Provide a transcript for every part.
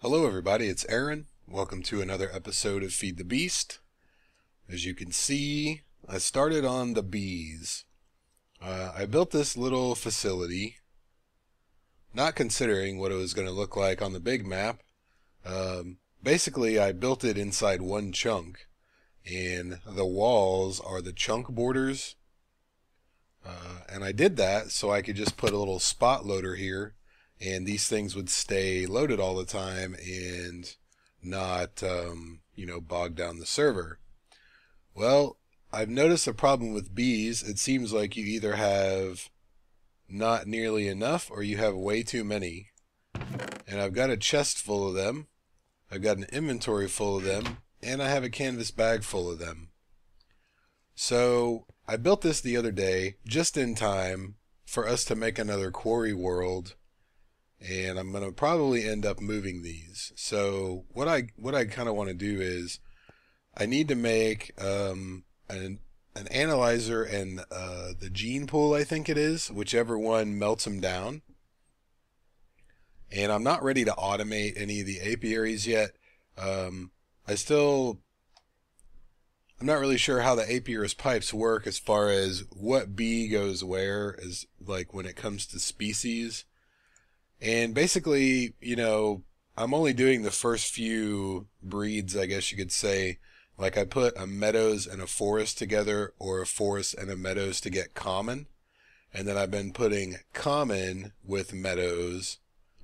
Hello everybody, it's Aaron. Welcome to another episode of Feed the Beast. As you can see, I started on the bees. I built this little facility, not considering what it was going to look like on the big map. Basically, I built it inside one chunk, and the walls are the chunk borders. And I did that so I could just put a little spot loader here, and these things would stay loaded all the time and not, bog down the server. Well, I've noticed a problem with bees. It seems like you either have not nearly enough or you have way too many. And I've got a chest full of them, I've got an inventory full of them, and I have a canvas bag full of them. So I built this the other day just in time for us to make another quarry world, and I'm going to probably end up moving these. So what I kind of want to do is I need to make an analyzer and the gene pool, I think it is, whichever one melts them down. And I'm not ready to automate any of the apiaries yet. I'm not really sure how the apiarist pipes work as far as what bee goes where, as like when it comes to species. And basically, I'm only doing the first few breeds, I guess you could say. Like I put a meadows and a forest together, or a forest and a meadows to get common. And then I've been putting common with meadows.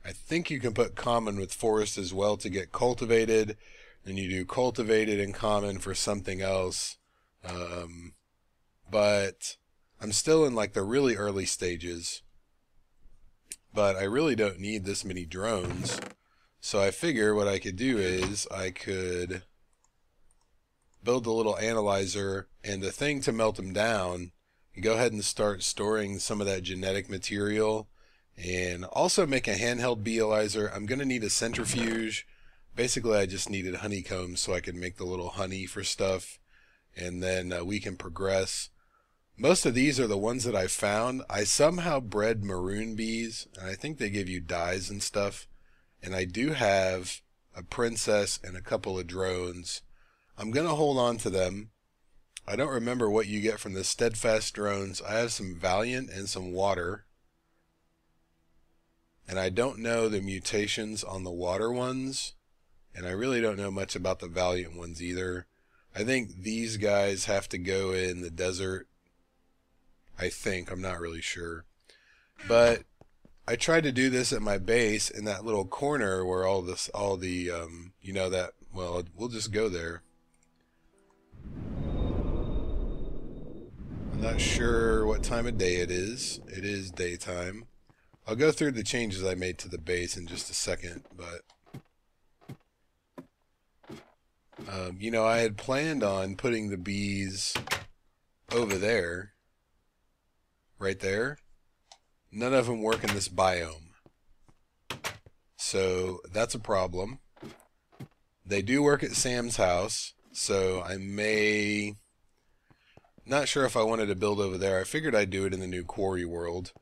I think you can put common with forest as well to get cultivated. Then you do cultivated and common for something else. But I'm still in like the really early stages. But I really don't need this many drones. So I figure what I could do is I could build a little analyzer, and the thing to melt them down, you go ahead and start storing some of that genetic material, and also make a handheld bee analyzer. I'm going to need a centrifuge. Basically, I just needed honeycombs so I could make the little honey for stuff, and then we can progress. Most of these are the ones that I found. I somehow bred maroon bees, and I think they give you dyes and stuff. And I do have a princess and a couple of drones. I'm going to hold on to them. I don't remember what you get from the steadfast drones. I have some valiant and some water. And I don't know the mutations on the water ones. And I really don't know much about the valiant ones either. I think these guys have to go in the desert. I think, I'm not really sure. But I tried to do this at my base in that little corner where we'll just go there. I'm not sure what time of day it is. It is daytime. I'll go through the changes I made to the base in just a second, but I had planned on putting the bees over there. Right there. None of them work in this biome. So that's a problem. They do work at Sam's house, so I may... Not sure if I wanted to build over there. I figured I'd do it in the new quarry world.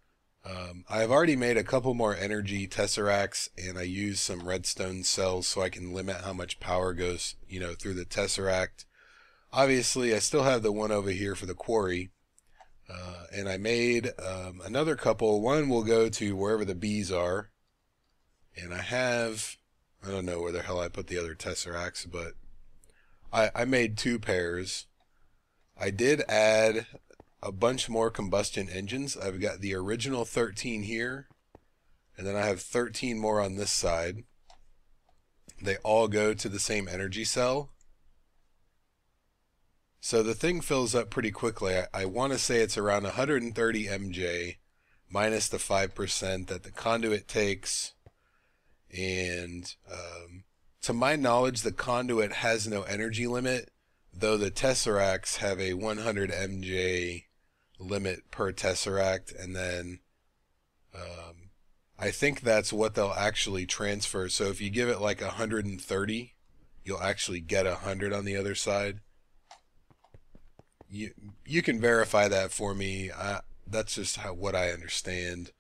I've already made a couple more energy tesseracts, and I used some redstone cells so I can limit how much power goes, through the tesseract. Obviously, I still have the one over here for the quarry. And I made another couple. One will go to wherever the bees are. And I don't know where the hell I put the other tesseracts, but I made 2 pairs. I did add a bunch more combustion engines. I've got the original 13 here, and then I have 13 more on this side. They all go to the same energy cell. So the thing fills up pretty quickly. I want to say it's around 130 MJ minus the 5% that the conduit takes. And to my knowledge, the conduit has no energy limit, though the tesseracts have a 100 MJ limit per tesseract. And then I think that's what they'll actually transfer. So if you give it like 130, you'll actually get 100 on the other side. You can verify that for me. That's just what I understand.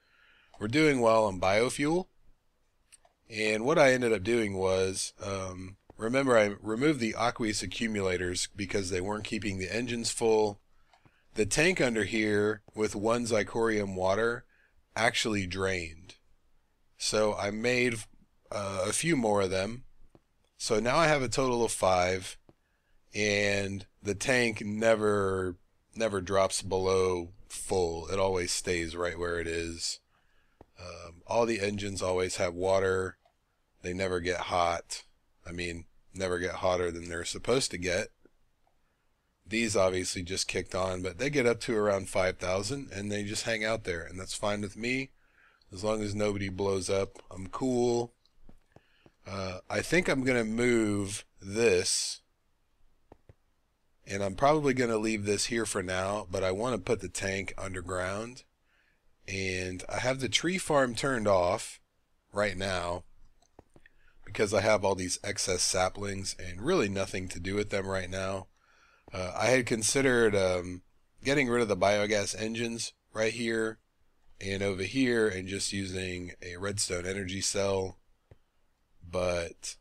We're doing well on biofuel, And what I ended up doing was, remember I removed the aqueous accumulators because they weren't keeping the engines full. The tank under here with 1 Zirconium water actually drained. So I made a few more of them. So now I have a total of 5, and the tank never drops below full. It always stays right where it is. All the engines always have water. They never get hot. I mean, never get hotter than they're supposed to get. These obviously just kicked on, but they get up to around 5,000 and they just hang out there, and that's fine with me. As long as nobody blows up, I'm cool. I think I'm going to move this, and I'm probably going to leave this here for now, but I want to put the tank underground. And I have the tree farm turned off right now because I have all these excess saplings and really nothing to do with them right now. I had considered getting rid of the biogas engines right here and over here and just using a redstone energy cell, but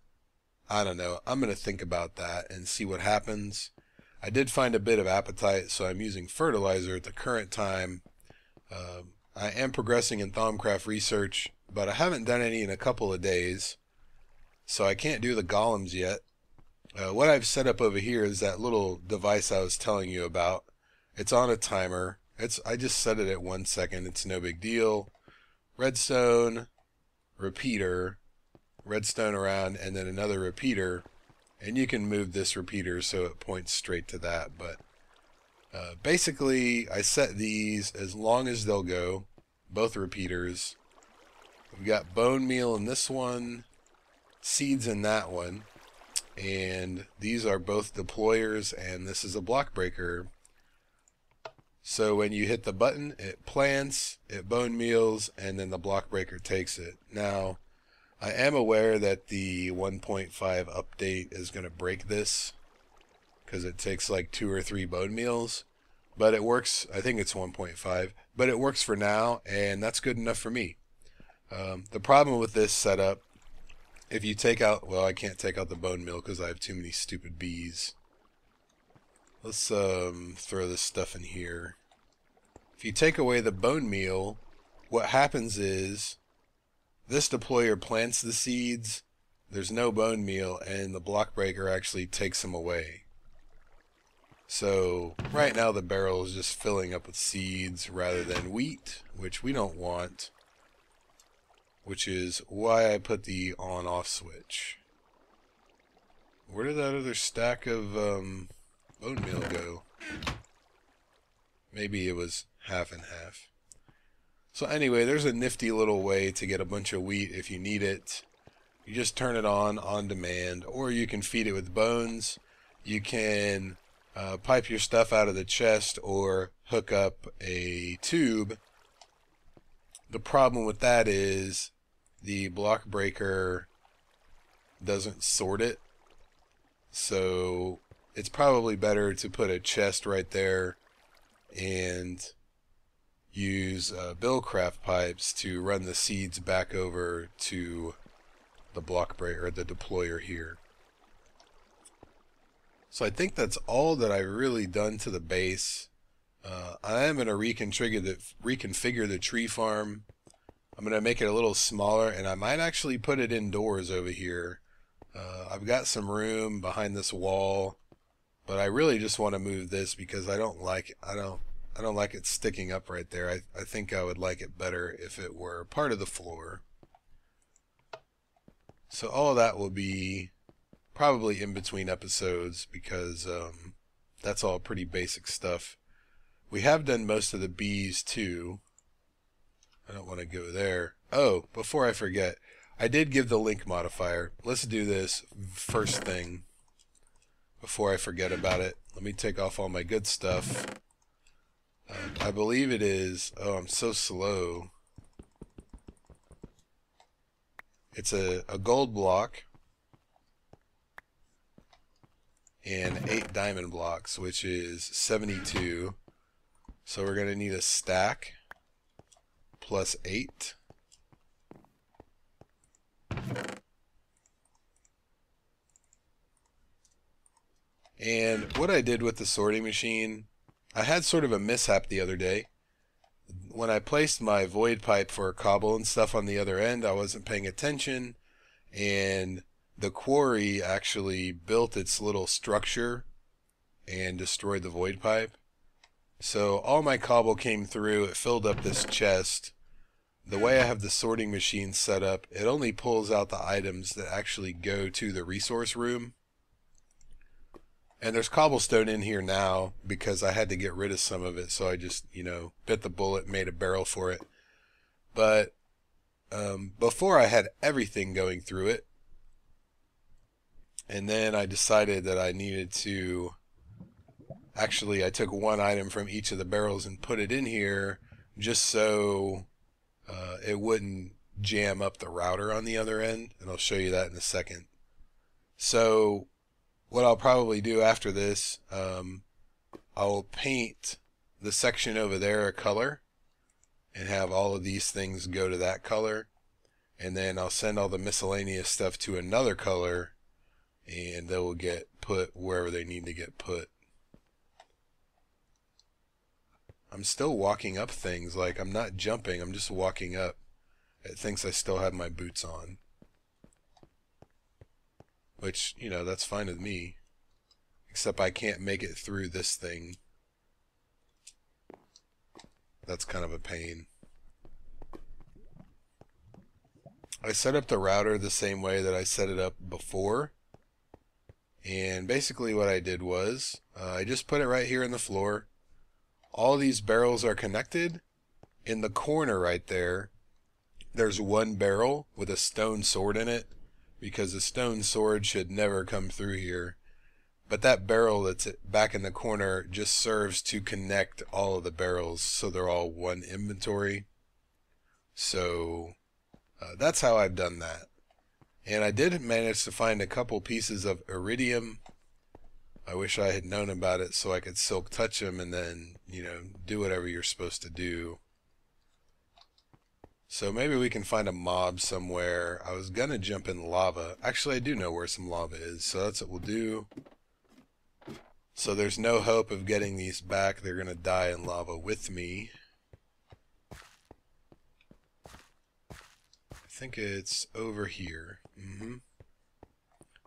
I don't know. I'm going to think about that and see what happens. I did find a bit of appetite, so I'm using fertilizer at the current time. I am progressing in Thaumcraft research, but I haven't done any in a couple of days, so I can't do the golems yet. What I've set up over here is that little device I was telling you about. It's on a timer. I just set it at 1 second. It's no big deal. Redstone, repeater, redstone around, and then another repeater. And you can move this repeater so it points straight to that. But basically, I set these as long as they'll go. Both repeaters. We've got bone meal in this one, seeds in that one. And these are both deployers, and this is a block breaker. So when you hit the button, it plants, it bone meals, and then the block breaker takes it. Now, I am aware that the 1.5 update is going to break this because it takes like 2 or 3 bone meals, but it works. I think it's 1.5, but it works for now, and that's good enough for me. The problem with this setup, if you take out, well, I can't take out the bone meal because I have too many stupid bees. Let's throw this stuff in here. If you take away the bone meal, what happens is this deployer plants the seeds, there's no bone meal, and the block breaker actually takes them away. So right now the barrel is just filling up with seeds rather than wheat, which we don't want. Which is why I put the on-off switch. Where did that other stack of bone meal go? Maybe it was half and half. So anyway, there's a nifty little way to get a bunch of wheat if you need it. You just turn it on demand, or you can feed it with bones. You can pipe your stuff out of the chest or hook up a tube. The problem with that is the block breaker doesn't sort it, so it's probably better to put a chest right there and use Billcraft pipes to run the seeds back over to the block breaker, the deployer here. So I think that's all that I've really done to the base. I am going to reconfigure the tree farm. I'm going to make it a little smaller, and I might actually put it indoors over here. I've got some room behind this wall, but I really just want to move this because I don't like it sticking up right there. I think I would like it better if it were part of the floor. So all that will be probably in between episodes because that's all pretty basic stuff. We have done most of the bees too. I don't want to go there. Oh, before I forget, I did give the link modifier. Let's do this first thing before I forget about it. Let me take off all my good stuff. I believe it is, oh, I'm so slow. It's a gold block and 8 diamond blocks, which is 72. So we're going to need a stack plus 8. And what I did with the sorting machine, I had sort of a mishap the other day. When I placed my void pipe for cobble and stuff on the other end, I wasn't paying attention, and the quarry actually built its little structure and destroyed the void pipe. So all my cobble came through, it filled up this chest. The way I have the sorting machine set up, it only pulls out the items that actually go to the resource room. And there's cobblestone in here now because I had to get rid of some of it, so I just, bit the bullet, made a barrel for it. But before I had everything going through it, and then I decided that I needed to, actually I took one item from each of the barrels and put it in here just so it wouldn't jam up the router on the other end, and I'll show you that in a second. So what I'll probably do after this, I'll paint the section over there a color and have all of these things go to that color, and then I'll send all the miscellaneous stuff to another color, and they will get put wherever they need to get put. I'm still walking up things, like I'm not jumping, I'm just walking up. It thinks I still have my boots on. Which, that's fine with me. Except I can't make it through this thing. That's kind of a pain. I set up the router the same way that I set it up before. And basically what I did was, I just put it right here in the floor. All these barrels are connected. In the corner right there, there's one barrel with a stone sword in it, because a stone sword should never come through here. But that barrel that's back in the corner just serves to connect all of the barrels so they're all one inventory. So that's how I've done that. And I did manage to find a couple pieces of iridium. I wish I had known about it so I could silk touch them and then, do whatever you're supposed to do. So maybe we can find a mob somewhere. I was gonna jump in lava. Actually, I do know where some lava is, so that's what we'll do. So there's no hope of getting these back. They're gonna die in lava with me. I think it's over here.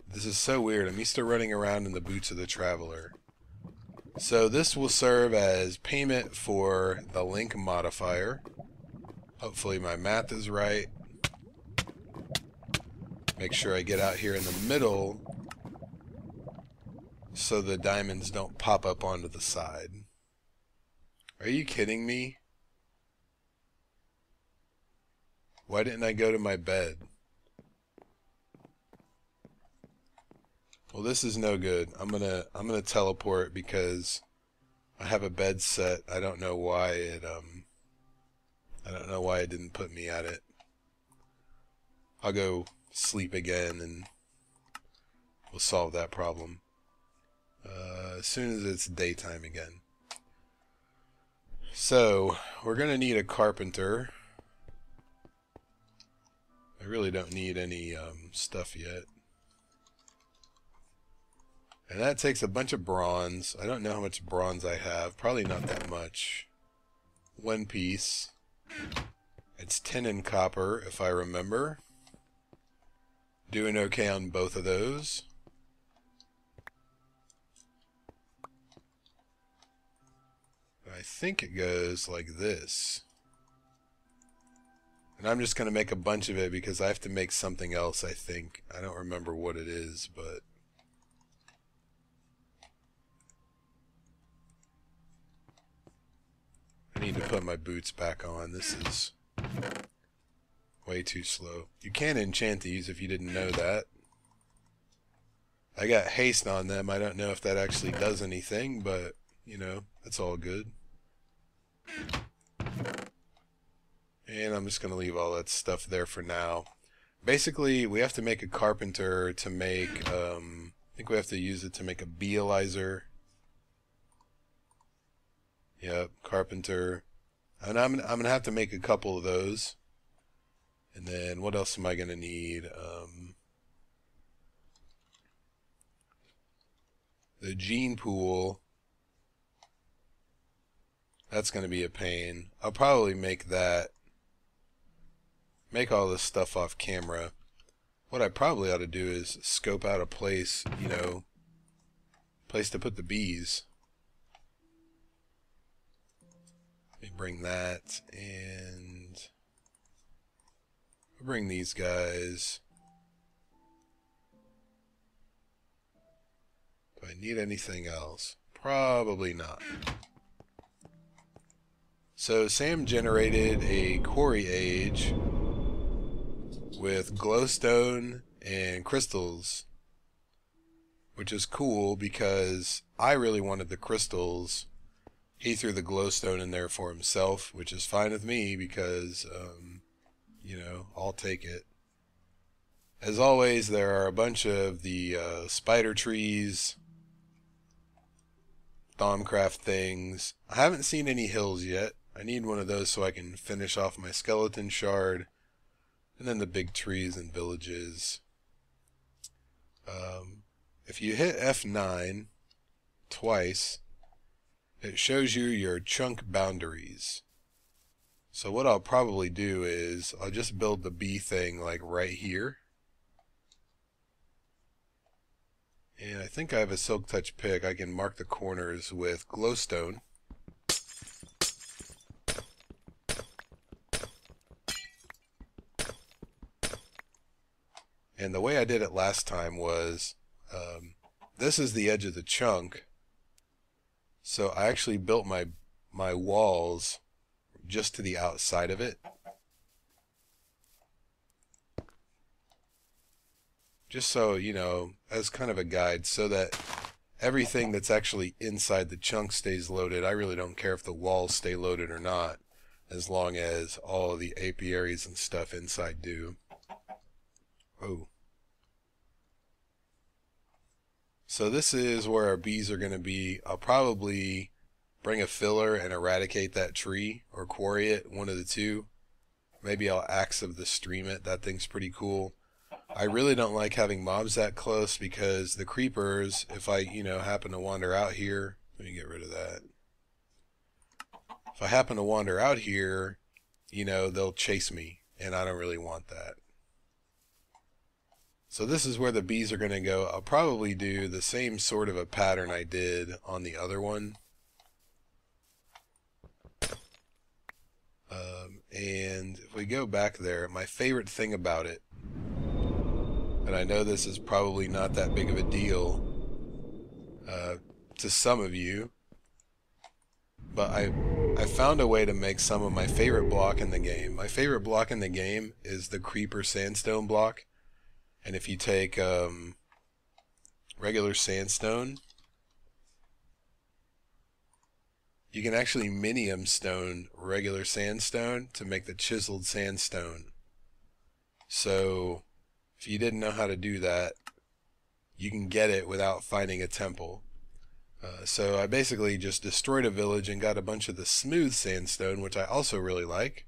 This is so weird. I'm used to running around in the boots of the traveler. So this will serve as payment for the link modifier. Hopefully my math is right. Make sure I get out here in the middle so the diamonds don't pop up onto the side. Are you kidding me? Why didn't I go to my bed? Well, this is no good. I'm gonna teleport because I have a bed set. I don't know why it didn't put me at it. I'll go sleep again and we'll solve that problem as soon as it's daytime again. So we're gonna need a carpenter. I really don't need any stuff yet. And that takes a bunch of bronze. I don't know how much bronze I have. Probably not that much. One piece. It's tin and copper, if I remember. Doing okay on both of those. I think it goes like this. And I'm just going to make a bunch of it because I have to make something else, I think. I don't remember what it is, but... I need to put my boots back on. This is way too slow. You can enchant these if you didn't know that. I got haste on them. I don't know if that actually does anything, but, it's all good. And I'm just going to leave all that stuff there for now. Basically, we have to make a carpenter to make, I think we have to use it to make a beealizer. Yep, carpenter. And I'm gonna have to make a couple of those. And then what else am I gonna need? The gene pool, that's going to be a pain. I'll probably make all this stuff off camera. What I probably ought to do is scope out a place, place to put the bees. Let me bring that, and I'll bring these guys. Do I need anything else? Probably not. So Sam generated a quarry age with glowstone and crystals, which is cool because I really wanted the crystals. He threw the glowstone in there for himself, which is fine with me because, I'll take it. As always, there are a bunch of the spider trees, Thaumcraft things. I haven't seen any hills yet. I need one of those so I can finish off my skeleton shard. And then the big trees and villages. If you hit F9 twice, it shows you your chunk boundaries. So what I'll probably do is I'll just build the bee thing like right here. And I think I have a silk touch pick. I can mark the corners with glowstone. And the way I did it last time was, this is the edge of the chunk. So I actually built my walls just to the outside of it. Just so, as kind of a guide, so that everything that's actually inside the chunk stays loaded. I really don't care if the walls stay loaded or not, as long as all of the apiaries and stuff inside do. Oh. So this is where our bees are going to be. I'll probably bring a filler and eradicate that tree, or quarry it, one of the two. Maybe I'll Axe of the Stream it. That thing's pretty cool. I really don't like having mobs that close because the creepers, if I, happen to wander out here, let me get rid of that. If I happen to wander out here, they'll chase me, and I don't really want that. So this is where the bees are going to go. I'll probably do the same sort of a pattern I did on the other one. And if we go back there, my favorite thing about it, and I know this is probably not that big of a deal to some of you, but I found a way to make some of my favorite block in the game. My favorite block in the game is the creeper sandstone block. And if you take regular sandstone, you can actually minium stone regular sandstone to make the chiseled sandstone. So if you didn't know how to do that, you can get it without finding a temple. So I basically just destroyed a village and got a bunch of the smooth sandstone, which I also really like,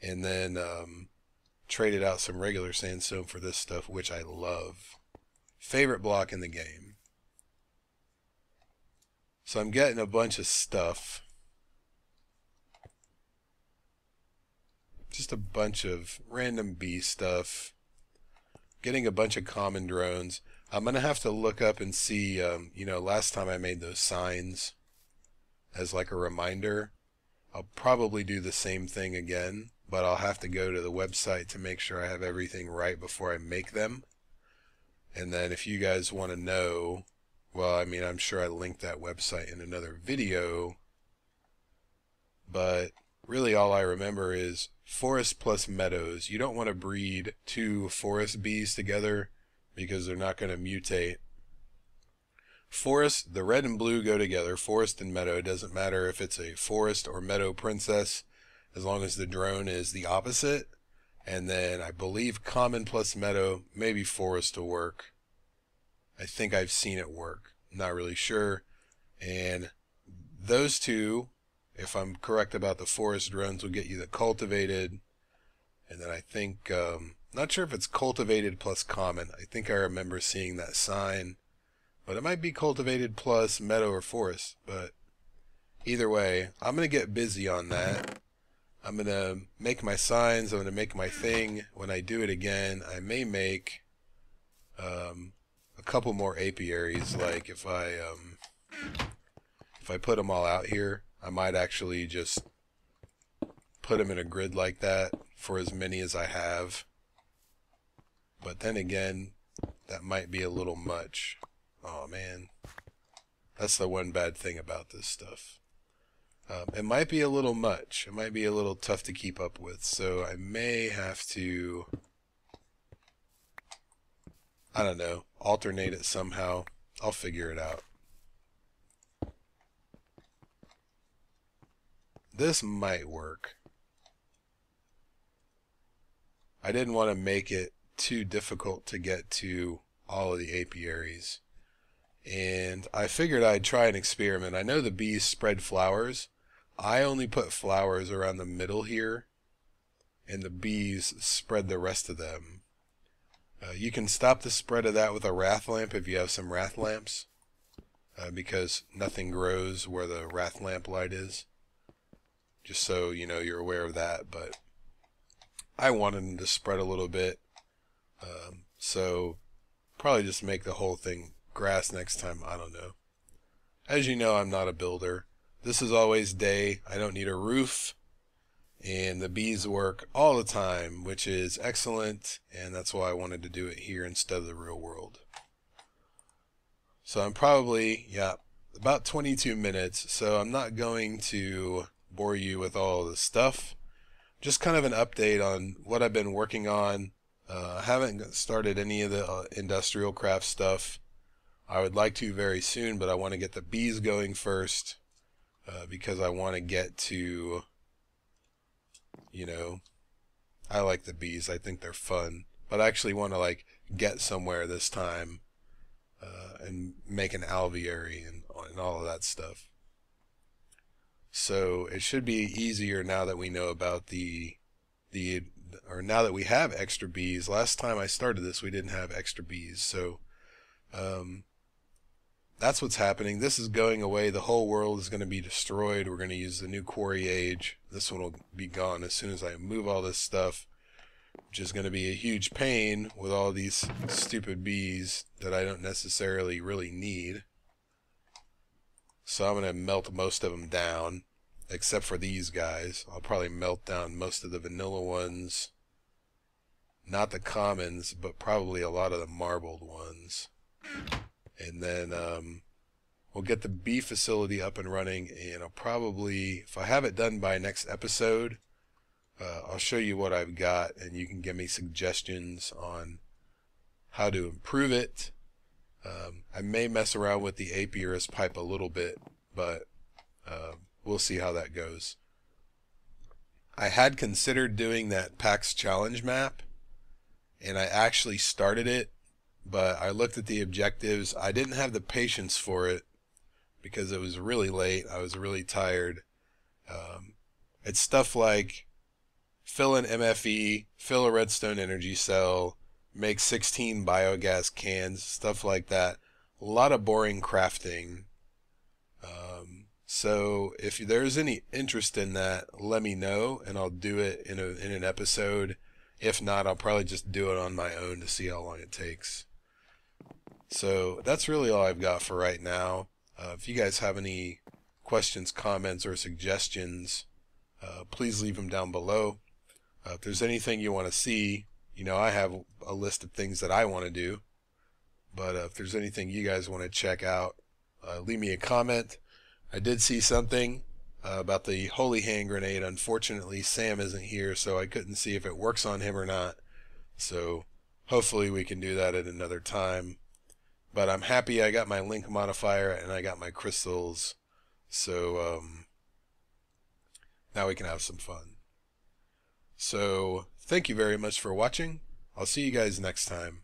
and then traded out some regular sandstone for this stuff, which I love. Favorite block in the game. So I'm getting a bunch of stuff. Just a bunch of random bee stuff. Getting a bunch of common drones. I'm going to have to look up and see, last time I made those signs as like a reminder. I'll probably do the same thing again, but I'll have to go to the website to make sure I have everything right before I make them. And then if you guys want to know, well, I'm sure I linked that website in another video, but really all I remember is forest plus meadows. You don't want to breed two forest bees together because they're not going to mutate. Forest, the red and blue go together, forest and meadow. It doesn't matter if it's a forest or meadow princess, as long as the drone is the opposite. And then I believe common plus meadow, maybe forest will work. I think I've seen it work. Not really sure. And those two, if I'm correct about the forest drones, will get you the cultivated. And then I think, not sure if it's cultivated plus common. I think I remember seeing that sign. But it might be cultivated plus meadow or forest. But either way, I'm going to get busy on that. I'm going to make my signs. I'm going to make my thing. When I do it again, I may make a couple more apiaries. Like if I put them all out here, I might actually just put them in a grid like that for as many as I have. But then again, that might be a little much. Oh man, that's the one bad thing about this stuff. It might be a little much. It might be a little tough to keep up with. So I may have to, I don't know, alternate it somehow. I'll figure it out. This might work. I didn't want to make it too difficult to get to all of the apiaries. And I figured I'd try an experiment. I know the bees spread flowers. I only put flowers around the middle here, and the bees spread the rest of them. You can stop the spread of that with a wrath lamp if you have some wrath lamps, because nothing grows where the wrath lamp light is. Just so you know, you're aware of that. But I wanted them to spread a little bit, so probably just make the whole thing grass next time. I don't know. As you know, I'm not a builder. This is always day. I don't need a roof, and the bees work all the time, which is excellent, and that's why I wanted to do it here instead of the real world. So I'm probably, about 22 minutes, so I'm not going to bore you with all the stuff. Just kind of an update on what I've been working on. I haven't started any of the industrial craft stuff. I would like to very soon, but I want to get the bees going first, because I want to get to, I like the bees. I think they're fun, but I actually want to get somewhere this time, and make an alveary and all of that stuff. So it should be easier now that we know about now that we have extra bees. Last time I started this, we didn't have extra bees. So that's what's happening. This is going away. The whole world is going to be destroyed. We're going to use the new quarry age. This one will be gone as soon as I move all this stuff, which is going to be a huge pain with all these stupid bees that I don't necessarily really need. So I'm going to melt most of them down, except for these guys. I'll probably melt down most of the vanilla ones. Not the commons, but probably a lot of the marbled ones. And then we'll get the bee facility up and running, and I'll probably, if I have it done by next episode, I'll show you what I've got, and you can give me suggestions on how to improve it. I may mess around with the apiarist pipe a little bit, but we'll see how that goes. I had considered doing that PAX challenge map, and I actually started it, but I looked at the objectives. I didn't have the patience for it because it was really late. I was really tired. It's stuff like fill an MFE, fill a redstone energy cell, make 16 biogas cans, stuff like that. A lot of boring crafting. So if there's any interest in that, let me know, and I'll do it in an episode. If not, I'll probably just do it on my own to see how long it takes. So that's really all I've got for right now. If you guys have any questions, comments, or suggestions, please leave them down below. If there's anything you want to see, I have a list of things that I want to do. But if there's anything you guys want to check out, leave me a comment. I did see something about the holy hand grenade. Unfortunately, Sam isn't here, so I couldn't see if it works on him or not. So hopefully we can do that at another time. But I'm happy I got my link modifier and I got my crystals. So now we can have some fun. So thank you very much for watching. I'll see you guys next time.